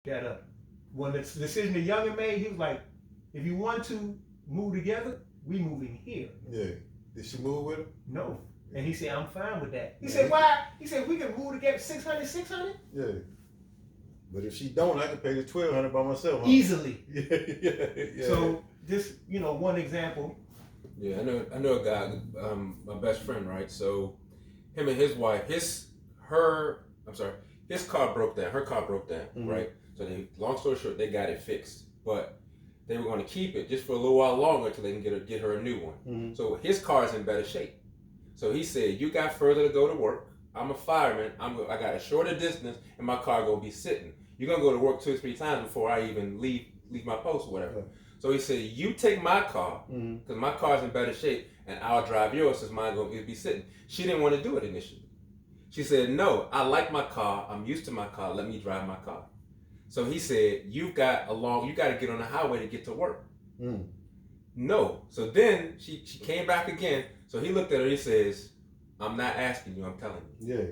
that up. When the decision the youngin made, he was like, if you want to move together, we moving here. Yeah. Did she move with him? No. And he said, I'm fine with that. He said, why? He said, we can move together 600, 600? Yeah. But if she don't, I can pay the 1,200 by myself. Huh? Easily. Yeah. So this, one example. Yeah, I know a guy, my best friend, right? So him and his wife, his car broke down. Her car broke down, right? So long story short, they got it fixed. But they were going to keep it just for a little while longer until they can get her a new one. So his car is in better shape. So he said, you got further to go to work. I'm a fireman. I got a shorter distance, and my car gonna be sitting. You're gonna go to work 2 or 3 times before I even leave my post or whatever. So he said, you take my car, because my car's in better shape, and I'll drive yours since mine gonna be sitting. She didn't want to do it initially. She said, no, I like my car. I'm used to my car. Let me drive my car. So he said, you got to get on the highway to get to work. No. So then she came back again. So he looked at her, he says, I'm not asking you, I'm telling you. Yeah.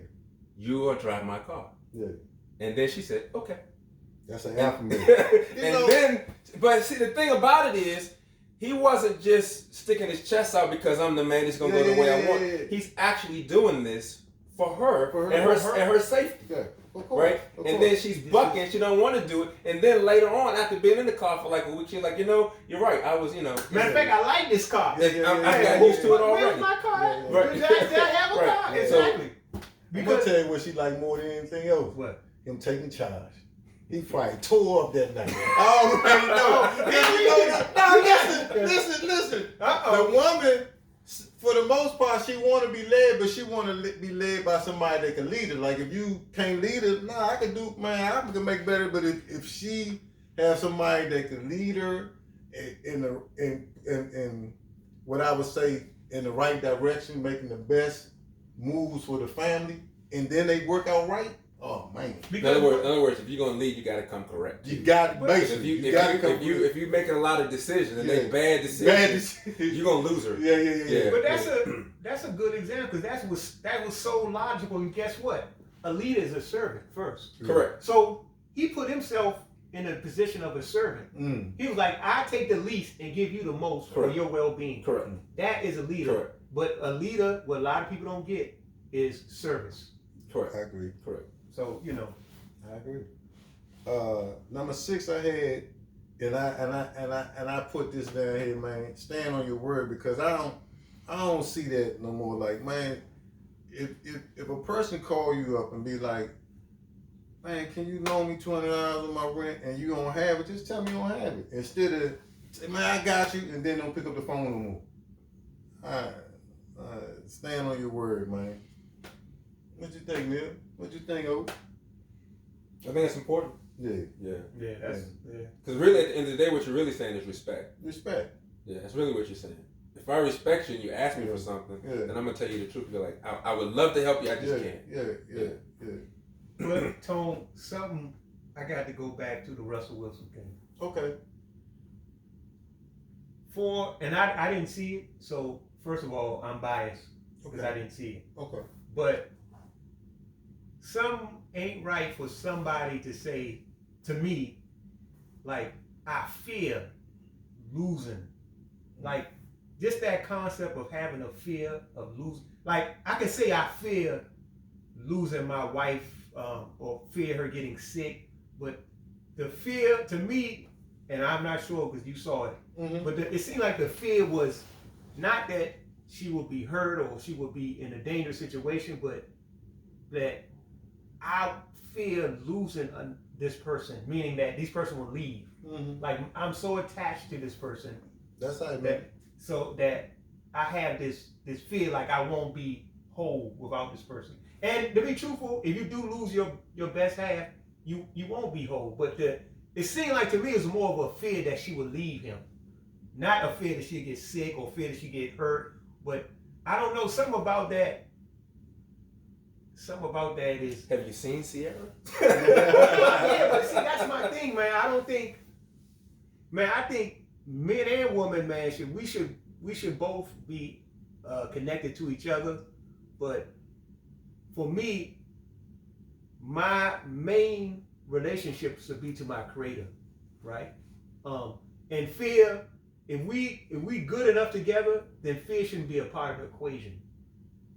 You are driving my car. Yeah. And then she said, okay. That's an affirmation. But see, the thing about it is, he wasn't just sticking his chest out because I'm the man that's going to go the way I want. Yeah. He's actually doing this for her, and her safety. Yeah. Right? And then she's bucking, she don't want to do it. And then later on, after being in the car for like a week, she's like, you're right, I was, Matter of fact, I like this car. I got used to it already. Where's my car? Right. Did I have a car? Exactly. I'm going to tell you what she like more than anything else. What? Him taking charge. He probably tore up that night. I already know. Listen. The woman, for the most part, she want to be led, but she want to be led by somebody that can lead her. Like if you can't lead her, I can make better. But if she has somebody that can lead her in what I would say in the right direction, making the best moves for the family, and then they work out right. Oh man! In other words, if you're gonna lead, you gotta come correct. You got basically. If you're making a lot of decisions and they bad decisions, you're gonna lose her. Yeah. But that's a good example because that was so logical. And guess what? A leader is a servant first. Correct. So he put himself in the position of a servant. He was like, I take the least and give you the most for your well-being. Correct. That is a leader. Correct. But a leader, what a lot of people don't get, is service. Correct. I agree. Correct. So I agree. Number 6, I had, and I put this down here, man. Stand on your word, because I don't see that no more. Like, man, if a person call you up and be like, man, can you loan me $200 on my rent and you don't have it? Just tell me you don't have it. Instead of say, man, I got you, and then don't pick up the phone no more. All right. Stand on your word, man. What you think, Neil? What you think, O? I think it's important. Yeah. Because really, at the end of the day, what you're really saying is respect. Respect. Yeah, that's really what you're saying. If I respect you and you ask me for something, then I'm gonna tell you the truth. You're like, I would love to help you, I just can't. Yeah. But Tone, something I got to go back to the Russell Wilson thing. Okay. And I didn't see it, so first of all, I'm biased because I didn't see it. Okay. But something ain't right for somebody to say to me, like, I fear losing. Like, just that concept of having a fear of losing. Like, I can say I fear losing my wife or fear her getting sick, but the fear to me, and I'm not sure because you saw it, but it seemed like the fear was not that she would be hurt or she would be in a dangerous situation, but that I fear losing this person, meaning that this person will leave. Like, I'm so attached to this person. That's how it meant. So that I have this fear, like I won't be whole without this person. And to be truthful, if you do lose your best half, you won't be whole. But it seemed like to me it was more of a fear that she would leave him, not a fear that she'd get sick or fear that she get hurt. But I don't know, something about that is. Have you seen Sierra? Yeah, but see, that's my thing, man. I think men and women, man, we should both be connected to each other. But for me, my main relationship should be to my creator, right? And fear, if we good enough together, then fear shouldn't be a part of the equation.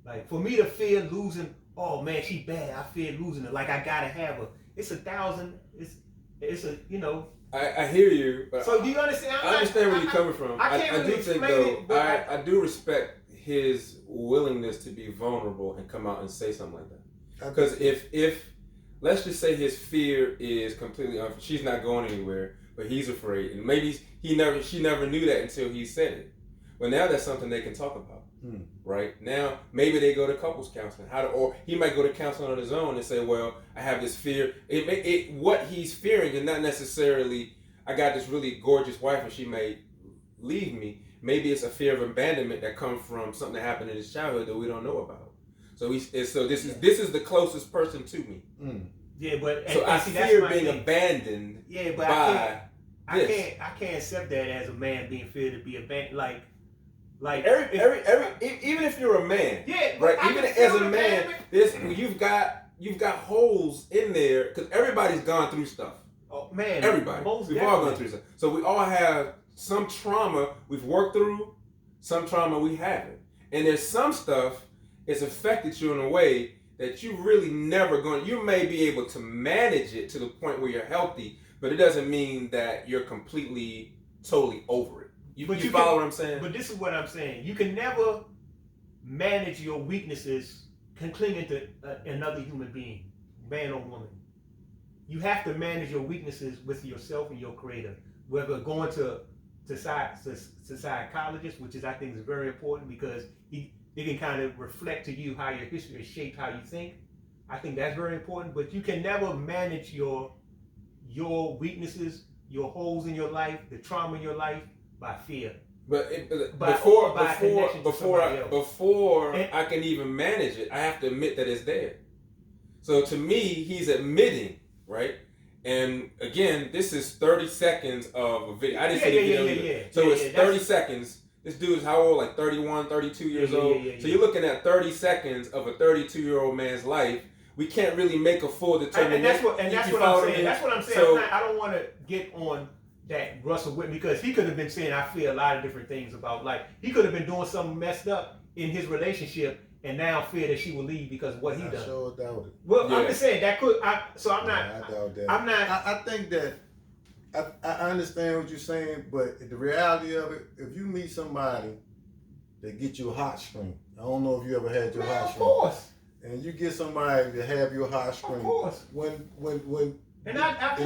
Like for me to fear losing, oh man, she bad. I fear losing her. Like I gotta have her. It's a thousand. It's a I hear you. But so do you understand? I understand where you're coming from. I can't really do think explain though. it, but I do respect his willingness to be vulnerable and come out and say something like that. Because if let's just say his fear is completely she's not going anywhere, but he's afraid, and maybe she never knew that until he said it. But now that's something they can talk about. Right now, maybe they go to couples counseling. Or he might go to counseling on his own and say, "Well, I have this fear." What he's fearing is not necessarily, "I got this really gorgeous wife and she may leave me." Maybe it's a fear of abandonment that comes from something that happened in his childhood that we don't know about. So this is the closest person to me. Yeah, but so I see, fear being abandoned. Yeah, but by I can't accept that as a man being feared to be abandoned. Like even if you're a man, yeah, right? Even as a man, you've got holes in there because everybody's gone through stuff. Oh man, everybody, we've all gone through stuff. So we all have some trauma we've worked through, some trauma we haven't, and there's some stuff it's affected you in a way that you really never going. You may be able to manage it to the point where you're healthy, but it doesn't mean that you're completely, totally over it. You follow what I'm saying? But this is what I'm saying. You can never manage your weaknesses clinging to another human being, man or woman. You have to manage your weaknesses with yourself and your creator. Whether going to psychologists, which I think is very important because they can kind of reflect to you how your history has shaped how you think. I think that's very important. But you can never manage your weaknesses, your holes in your life, the trauma in your life, by fear. But before I can even manage it, I have to admit that it's there. So to me, he's admitting, right? And again, this is 30 seconds of a video. I didn't see the video. So it's 30 seconds. This dude is how old? Like 31, 32 years old. So you're looking at 30 seconds of a 32-year-old man's life. We can't really make a full determination. And that's what I'm saying. That's what I'm saying. So, I don't want to get on that Russell Whitman because he could have been saying I feel a lot of different things about, like, he could have been doing something messed up in his relationship and now fear that she will leave because of what he done. I sure doubt it. Well, I'm just saying that could. I doubt that. I'm not. I think that I understand what you're saying, but the reality of it, if you meet somebody that get you a heartstring, I don't know if you ever had your heartstring. Of course. And you get somebody to have your heartstring. Of course. When and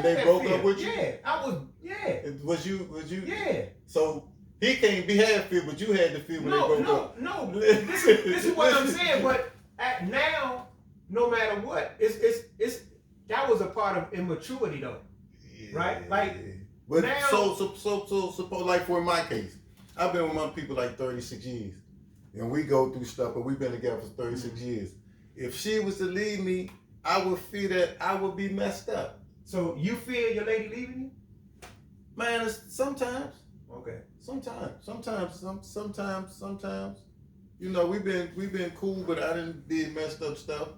they broke up with you? Yeah, I was. Yeah. Was you? Yeah. So he can't have fear, but you had the fear when they broke up. No. This is what I'm saying. But now, no matter what, it's that was a part of immaturity, though, right? Like, but now, so suppose, like, for my case, I've been with my people like 36 years, and we go through stuff, but we've been together for 36 years. If she was to leave me, I would fear that I would be messed up. So you fear your lady leaving you? Man, sometimes. Okay. Sometimes. You know, we've been cool, but I did messed up stuff.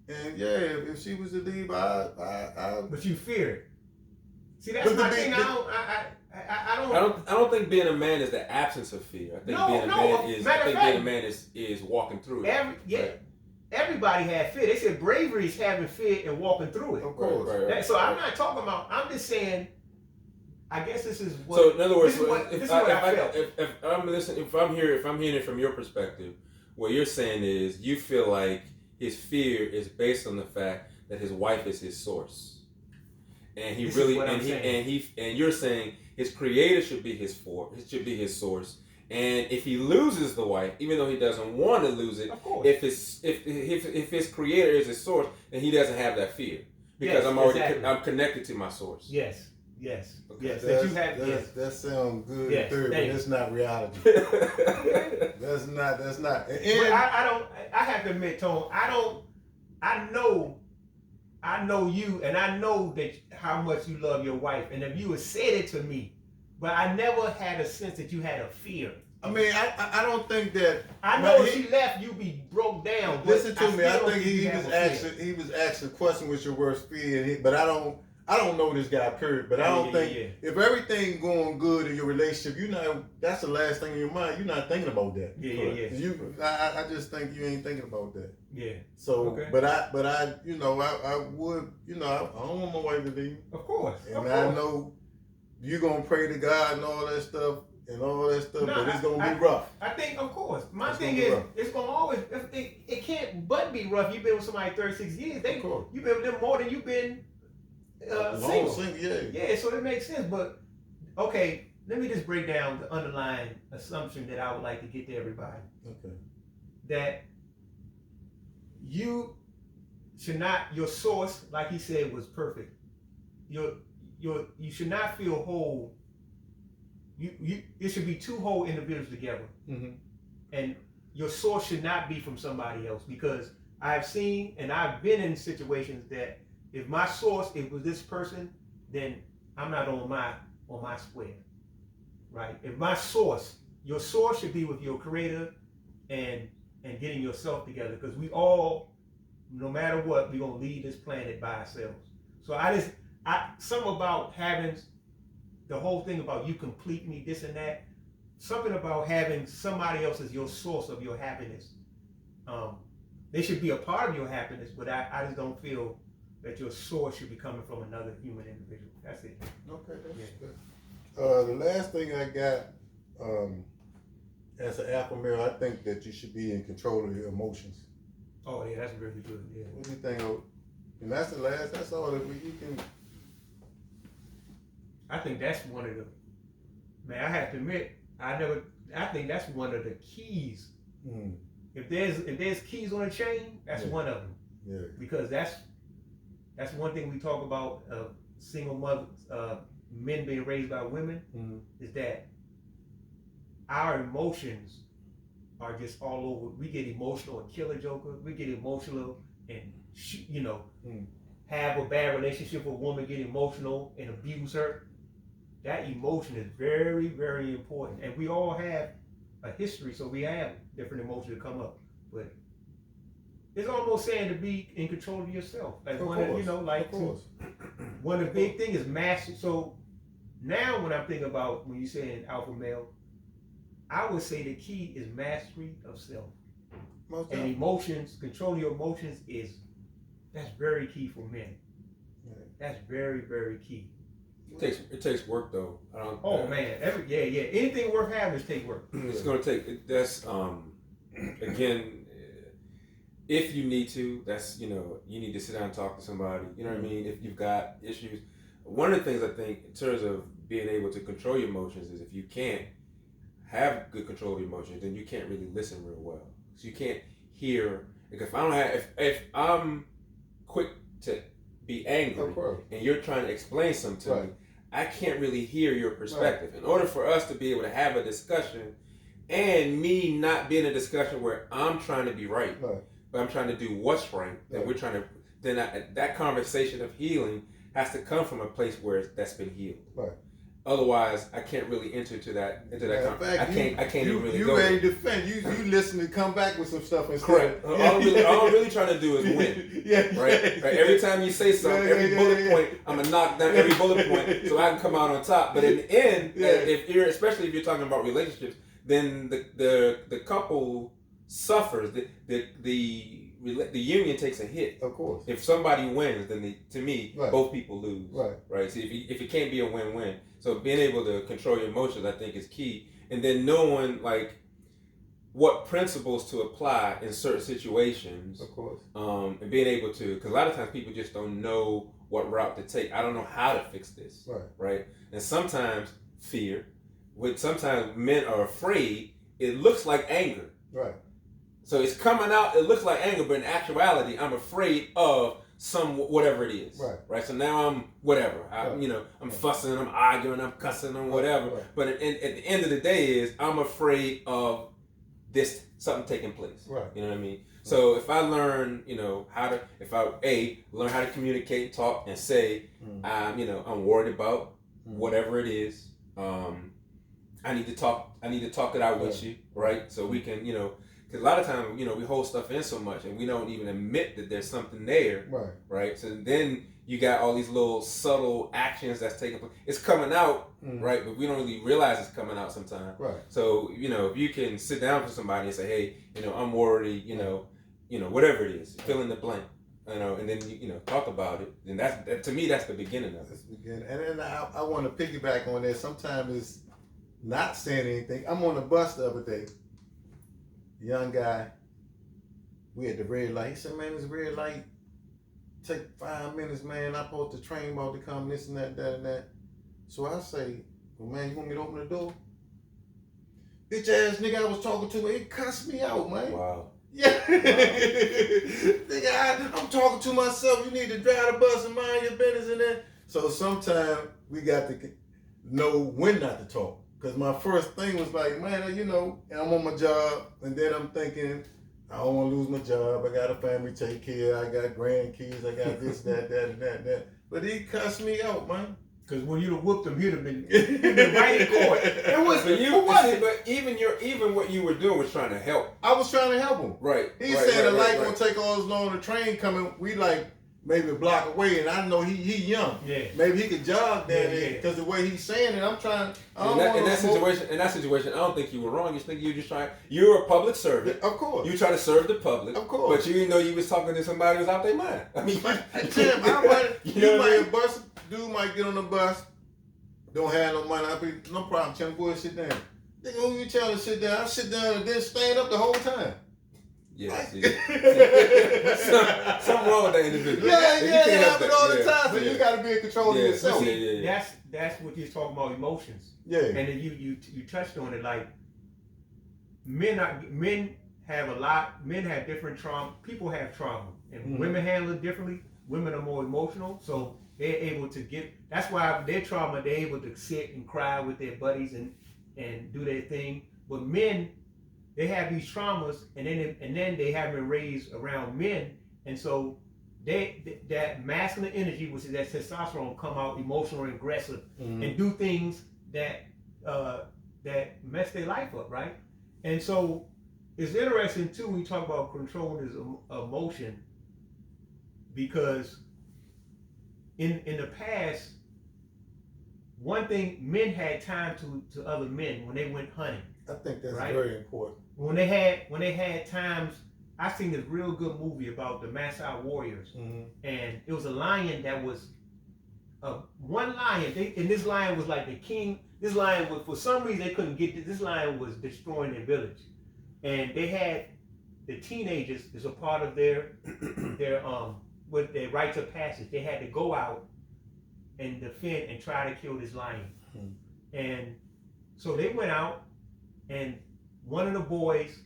And yeah, if she was to leave, I But you fear it. See, that's my thing. I don't think being a man is the absence of fear. I think being a man is walking through it. Everybody had fear. They said bravery is having fear and walking through it. Of course. Right. So I'm not talking about. I'm just saying. I guess this is what. So in other words, if I'm hearing it from your perspective, what you're saying is you feel like his fear is based on the fact that his wife is his source, and you're saying his creator should be his source. And if he loses the wife, even though he doesn't want to lose it, of course. if his creator is his source, then he doesn't have that fear because I'm connected to my source. Yes. Okay. Yes. That sounds good in theory, but that's not reality. That's not. But I have to admit, Tone, I know you, and I know that how much you love your wife, and if you had said it to me, but I never had a sense that you had a fear. I mean, I don't think that. I know if she left, you be broke down. Listen to me. I still think he was asking the question, "What's your worst fear?" But I don't know this guy, period. But I don't think if everything going good in your relationship, that's the last thing in your mind. You're not thinking about that. Yeah. I just think you ain't thinking about that. Yeah. So, okay. but I would, I don't want my wife to leave. Of course. And I know you're gonna pray to God and all that stuff. But it's gonna be rough. I think, of course. My thing is, it's gonna always. It can't but be rough. You've been with somebody 36 years. You've been with them more than you've been single. Yeah, so it makes sense. But okay, let me just break down the underlying assumption that I would like to get to everybody. Okay. That you should not. Your source, like he said, was perfect. You should not feel whole. It should be two whole individuals together, and your source should not be from somebody else. Because I've seen and I've been in situations that if my source was this person, then I'm not on my square, right? If my source, your source should be with your Creator, and getting yourself together. Because we all, no matter what, we're gonna leave this planet by ourselves. So something about having. The whole thing about you complete me, this and that, something about having somebody else as your source of your happiness. They should be a part of your happiness, but I just don't feel that your source should be coming from another human individual. That's it. Okay, that's good. The last thing I got, as an alpha male, I think that you should be in control of your emotions. Oh yeah, that's really good. Yeah. What do you think? And that's the last. That's all that you can. I think that's one of the, man, I have to admit, I think that's one of the keys. If there's keys on a chain, that's one of them. Yeah. Because that's one thing we talk about, single mothers, men being raised by women, is that our emotions are just all over. We get emotional and kill a joker. We get emotional and have a bad relationship with a woman, get emotional and abuse her. That emotion is very, very important. And we all have a history, so we have different emotions that come up. But it's almost saying to be in control of yourself. Like one of the big things is master. So now when I'm thinking about when you say an alpha male, I would say the key is mastery of self. And emotions, controlling your emotions that's very key for men. That's very, very key. It takes work though. Man, anything worth having is take work. It's gonna take. That's again, if you need to. That's you need to sit down and talk to somebody. You know what I mean? If you've got issues, one of the things I think in terms of being able to control your emotions is if you can't have good control of your emotions, then you can't really listen real well. So you can't hear. Like if I'm quick to be angry and you're trying to explain something to me, I can't really hear your perspective. In order for us to be able to have a discussion and me not be in a discussion where I'm trying to be right, but I'm trying to do what's right, then that conversation of healing has to come from a place where that's been healed. Otherwise, I can't really enter into that. I can't even really go. You ready to defend? You listen to come back with some stuff instead. Correct. All I'm really trying to do is win. Right. Every time you say something, every bullet point, I'm gonna knock down every bullet point so I can come out on top. But in the end, especially if you're talking about relationships, then the couple suffers. The union takes a hit. Of course. If somebody wins, then to me, both people lose. Right. So if it can't be a win-win, so being able to control your emotions, I think, is key. And then knowing what principles to apply in certain situations. Of course. And being able to, because a lot of times people just don't know what route to take. I don't know how to fix this. Right. And sometimes fear. Sometimes men are afraid. It looks like anger. Right. So it's coming out, it looks like anger, but in actuality, I'm afraid of whatever it is. Right. So now I'm whatever. I'm fussing, I'm arguing, I'm cussing, I'm whatever. But at the end of the day I'm afraid of something taking place. You know what I mean? So if I learn, learn how to communicate, talk, and say, I'm worried about whatever it is. I need to talk it out with you, right? So we can, because a lot of times, we hold stuff in so much and we don't even admit that there's something there, right? So then you got all these little subtle actions that's taking place. It's coming out, right? But we don't really realize it's coming out sometimes. Right. So, if you can sit down with somebody and say, hey, I'm worried, whatever it is, fill in the blank, and then, talk about it. And that, to me, that's the beginning of it. That's the beginning. And then I want to piggyback on that. Sometimes it's not saying anything. I'm on the bus the other day. Young guy, we at the red light. He said, man, this red light take 5 minutes, man. I thought the train about to come, this and that, and that. So I say, well, man, you want me to open the door? Bitch ass nigga I was talking to, it cussed me out, man. Wow. Yeah. Nigga, I'm talking to myself. You need to drive the bus and mind your business and that. So sometimes we got to know when not to talk. Because my first thing was like, man, and I'm on my job. And then I'm thinking, I don't want to lose my job. I got a family to take care. I got grandkids. I got this, that, and that. But he cussed me out, man. Because when you'd have whooped him, he'd have been right in court. It was, but even what you were doing was trying to help. I was trying to help him. Right. He said the light gonna take all this long, the train coming. We like maybe a block away, and I know he young. Yeah. Maybe he could jog down there because the way he's saying it, I'm trying. In that situation, I don't think you were wrong. You think you were just trying. You're a public servant. Of course. You try to serve the public. Of course. But you didn't know you was talking to somebody who was out their mind. I mean, Dude might get on the bus, don't have no money. I be no problem. Tell him, boy, sit down. Nigga, who you telling to sit down? I sit down and then stand up the whole time. Yeah, see. Something wrong with that individual. Yeah, it happens all the time. So you got to be in control of yourself. That's what he's talking about, emotions. Yeah. And then you touched on it, like men have different trauma. People have trauma, and women handle it differently. Women are more emotional, so they're able to that's why their trauma, they're able to sit and cry with their buddies and do their thing. But men, they have these traumas, and then they have been raised around men, and so that masculine energy, which is that testosterone, come out emotional and aggressive, and do things that mess their life up, right? And so it's interesting too when you talk about controlling his emotion, because in the past, one thing, men had time to other men when they went hunting. I think that's right? very important. When they had times, I seen this real good movie about the Maasai warriors, and it was a lion that was one lion. And this lion was like the king. This lion was, for some reason, they couldn't get this lion was destroying their village, and they had the teenagers as a part of their with their rites of passage. They had to go out and defend and try to kill this lion. And so they went out, and one of the boys,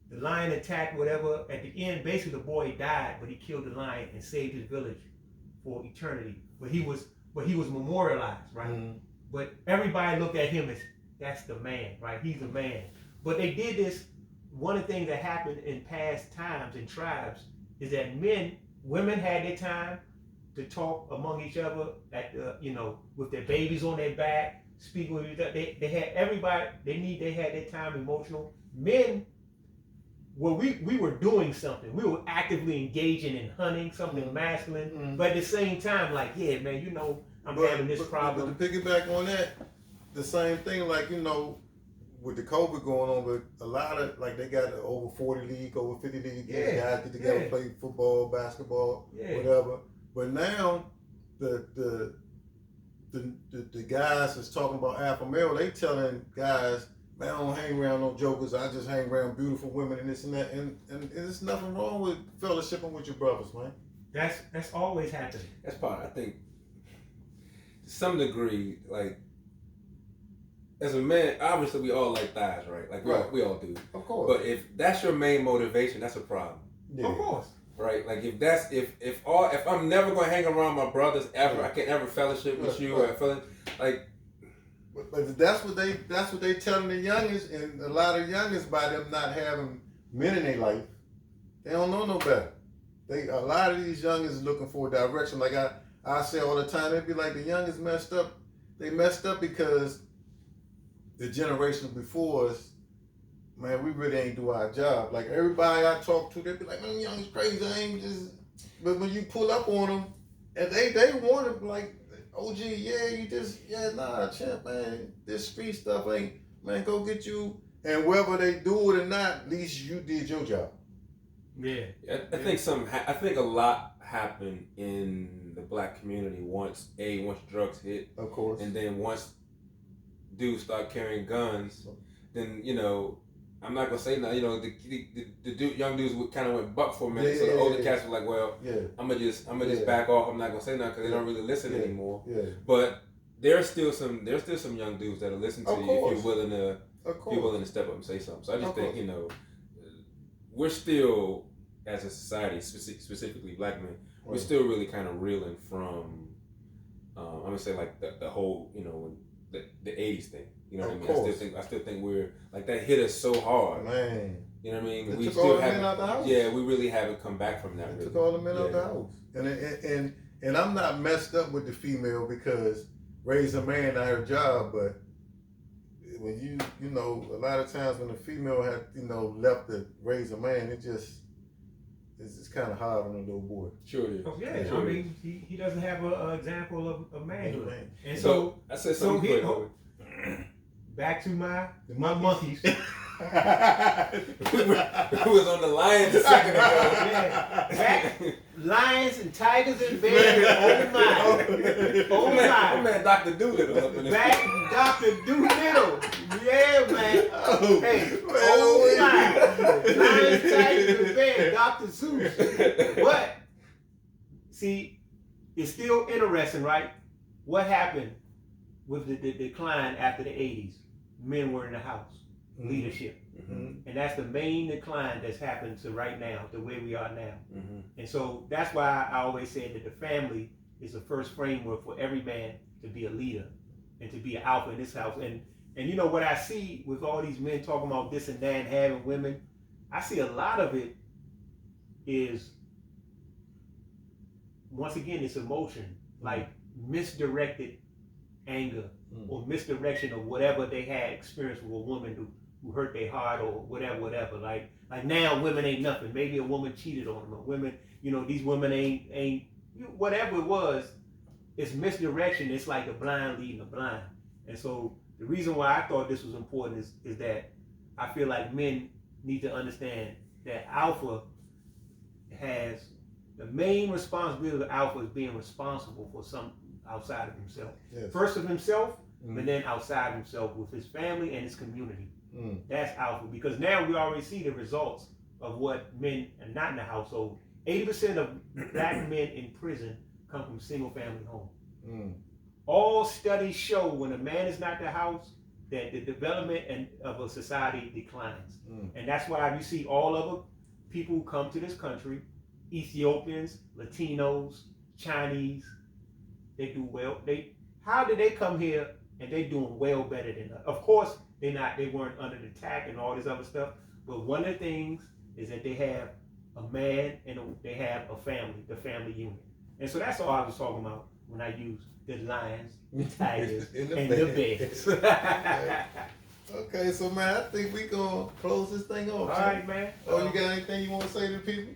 the lion attacked, whatever. At the end, basically the boy died, but he killed the lion and saved his village for eternity. But he was memorialized, right? But everybody looked at him as, that's the man, right? He's the man. But they did this. One of the things that happened in past times in tribes is that women had their time to talk among each other, with their babies on their back, speaking with each other. They had everybody. They had their time emotional. Men, well, we were doing something. We were actively engaging in hunting, something masculine. But at the same time, like, yeah, man, I'm having this problem. But to piggyback on that, the same thing, like, with the COVID going on, but a lot of, like, they got an over 40 league, over 50 league, guys get together, play football, basketball, whatever. But now the guys that's talking about alpha male, they telling guys, man, I don't hang around no jokers, I just hang around beautiful women and this and that, and there's nothing wrong with fellowshipping with your brothers, man. That's always happening. That's part, I think, to some degree, like, as a man, obviously we all like thighs, right? Like we all do. Of course. But if that's your main motivation, that's a problem. Yeah. Of course. Right? Like if I'm never gonna hang around my brothers ever, I can't ever fellowship with you or like. But that's what they telling the youngest, and a lot of youngest, by them not having men in their life, they don't know no better. A lot of these youngest is looking for direction. Like I say all the time, they be like, the youngest messed up. They messed up because the generation before us, man, we really ain't do our job. Like everybody I talk to, they be like, man, young is crazy. I ain't just. But when you pull up on them, and they want to like, OG, nah, champ, man. This street stuff ain't, man. Go get you. And whether they do it or not, at least you did your job. Yeah. I think I think a lot happened in the black community once drugs hit, Of course. and then once dudes start carrying guns, then I'm not gonna say no. The young dudes kind of went buck for a minute, so the older cats were like, well, I'm gonna just back off. I'm not gonna say nothing because they don't really listen anymore. Yeah. But there's still some young dudes that'll listen to you if you're willing to step up and say something. So I just think we're still, as a society, specifically black men, we're still really kind of reeling from I'm gonna say like the whole the 80s thing. You know what I mean? I still think we're like that hit us so hard. Man. You know what I mean? We took all the men out the house. Yeah, we really haven't come back from that. Took all the men out the house. And I'm not messed up with the female because raise a man not her job, but when you a lot of times when the female had left to raise a man, it's just kind of hard on a little boy. Sure it is. Oh, yeah, sure I mean he doesn't have an example of manhood. Man. And so I said something back to my monkeys. We was on the Lions a second ago. Yeah. Lions and tigers and bears. Oh my. Man, Dr. Doolittle up in this. Back Dr. Doolittle. Yeah, man. Hey, my. Lions, tigers, and bears. Dr. Seuss. But see, it's still interesting, right? What happened with the decline after the 80s? Men were in the house. Leadership. Mm-hmm. And that's the main decline that's happened to right now, the way we are now. Mm-hmm. And so that's why I always said that the family is the first framework for every man to be a leader and to be an alpha in this house. And what I see with all these men talking about this and that and having women, I see a lot of it is, once again, it's emotion, like misdirected anger or misdirection of whatever they had experienced with a woman who hurt their heart or whatever. Like now women ain't nothing. Maybe a woman cheated on them, or women, these women ain't whatever it was. It's misdirection. It's like the blind leading the blind. And so the reason why I thought this was important is that I feel like men need to understand that alpha has the main responsibility of alpha is being responsible for something outside of himself. Yes. First of himself, but then outside himself with his family and his community. That's alpha, because now we already see the results of what men are not in the household. 80% of black men in prison come from single family home. All studies show when a man is not in the house that the development of a society declines. And that's why you see all of the people who come to this country, Ethiopians, Latinos, Chinese, they do well. How did they come here and they doing well better than us? Of course, they weren't under the attack and all this other stuff. But one of the things is that they have a man and they have a family, the family unit. And so that's all I was talking about when I used the lions, the tigers, and the bears. Okay, so man, I think we gonna close this thing off. All right, man. You got anything you want to say to the people?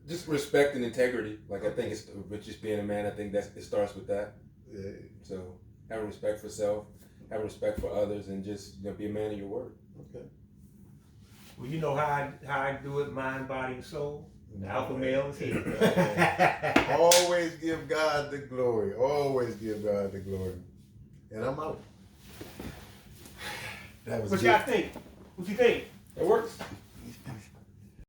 Just respect and integrity. Like I think it's with just being a man. I think it starts with that. Yeah. So have respect for self, have respect for others, and just be a man of your word. Okay. Well, you know how I do it: mind, body, and soul. The alpha male is here. Always give God the glory. Always give God the glory. And I'm out. What y'all think? What you think? It works.